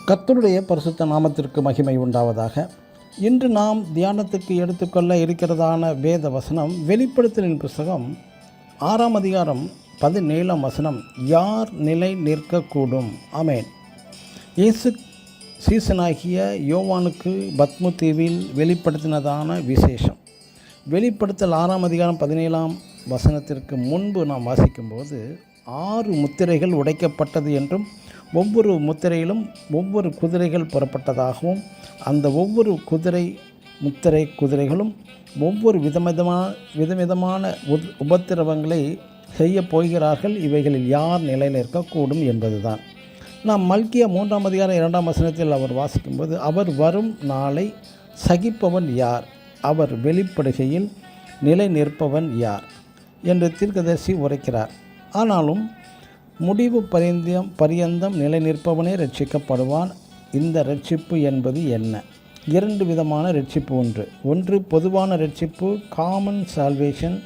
கர்த்தருடைய பரிசுத்த நாமத்திற்கு மகிமை உண்டாவதாக. இன்று நாம் தியானத்துக்கு எடுத்துக்கொள்ள இருக்கிறதான வேத வசனம் வெளிப்படுத்தலின் புஸ்தகம் 6ஆம் அதிகாரம் 17ஆம் வசனம். யார் நிலை நிற்கக்கூடும்? ஆமென். இயேசு சீசனாகிய யோவானுக்கு பத்மு தீவில் வெளிப்படுத்தினதான விசேஷம். வெளிப்படுத்தல் 6ஆம் அதிகாரம் 17ஆம் வசனத்திற்கு முன்பு நாம் வாசிக்கும்போது 6 முத்திரைகள் உடைக்கப்பட்டது என்றும் ஒவ்வொரு முத்திரையிலும் ஒவ்வொரு குதிரைகள் புறப்பட்டதாகவும் அந்த ஒவ்வொரு முத்திரை குதிரைகளும் ஒவ்வொரு விதவிதமான உபத்திரவங்களை செய்ய போகிறார்கள். இவைகளில் யார் நிலை நிற்கக்கூடும் என்பதுதான். நாம் மல்கியா 3ஆம் அதிகாரம் 2ஆம் வசனத்தில் அவர் வாசிக்கும்போது, அவர் வரும் நாளை சகிப்பவன் யார், அவர் வெளிப்படுகையில் நிலை நிற்பவன் யார் என்று தீர்க்கதரிசி உரைக்கிறார். ஆனாலும் முடிவு பரியந்தம் நிலை நிற்பவனே ரட்சிக்கப்படுவான். இந்த ரட்சிப்பு என்பது என்ன? 2 விதமான ரட்சிப்பு ஒன்று பொதுவான ரட்சிப்பு, காமன் சால்வேஷன்,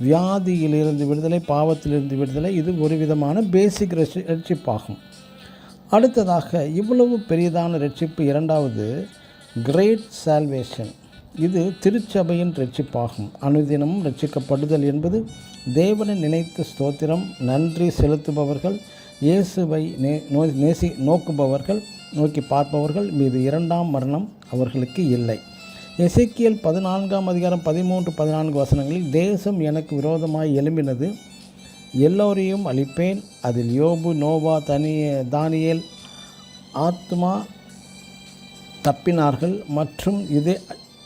வியாதியிலிருந்து விடுதலை, பாவத்திலிருந்து விடுதலை. இது ஒரு விதமான பேசிக் ரட்சிப்பாகும். அடுத்ததாக இவ்வளவு பெரியதான ரட்சிப்பு 2வது கிரேட் சால்வேஷன். இது திருச்சபையின் ரட்சிப்பாகும். அனுதினமும் ரட்சிக்கப்படுதல் என்பது தேவனை நினைத்து ஸ்தோத்திரம் நன்றி செலுத்துபவர்கள், இயேசுவை நோக்கி பார்ப்பவர்கள் மீது 2ஆம் மரணம் அவர்களுக்கு இல்லை. எசேக்கியேல் 14ஆம் அதிகாரம் 13-14 வசனங்களில், தேசம் எனக்கு விரோதமாய் எழும்பினது, எல்லோரையும் அழிப்பேன். அதில் யோபு, நோவா, தானியேல் ஆத்மா தப்பினார்கள். மற்றும் இதே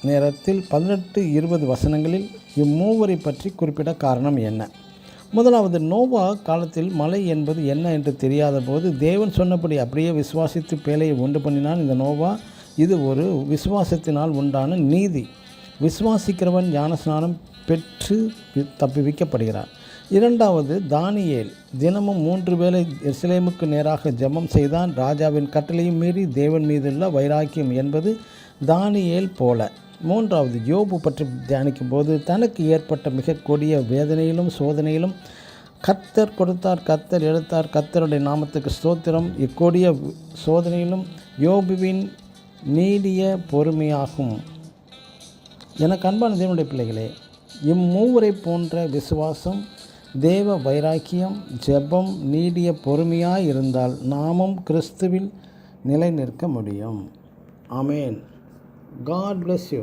நேரத்தில் 18-20 வசனங்களில் இம்மூவரை பற்றி குறிப்பிட காரணம் என்ன? முதலாவது, நோவா காலத்தில் மழை என்பது என்ன என்று தெரியாத போது தேவன் சொன்னபடி அப்படியே விசுவாசித்து பேழையை உண்டு பண்ணினான் இந்த நோவா. இது ஒரு விசுவாசத்தினால் உண்டான நீதி. விசுவாசிக்கிறவன் ஞானஸ்நானம் பெற்று தப்புவிக்கப்படுகிறார். 2வது, தானியேல் தினமும் 3 வேளை எருசலேமுக்கு நேராக ஜெபம் செய்தான். ராஜாவின் கட்டளையும் மீறி தேவன் மீதுள்ள வைராக்கியம் என்பது தானியேல் போல. 3வது, யோபு பற்றி தியானிக்கும் போது தனக்கு ஏற்பட்ட மிக கொடிய வேதனையிலும் சோதனையிலும் கர்த்தர் கொடுத்தார், கர்த்தர் எடுத்தார், கர்த்தருடைய நாமத்துக்கு ஸ்தோத்திரம். இக்கொடிய சோதனையிலும் யோபுவின் நீடிய பொறுமையாகும். எனக்கு அன்பான தேவனுடைய பிள்ளைகளே, இம்மூவரை போன்ற விசுவாசம், தேவ வைராக்கியம், ஜெபம், நீடிய பொறுமையாய் இருந்தால் நாமும் கிறிஸ்துவில் நிலை நிற்க முடியும். ஆமென். God bless you.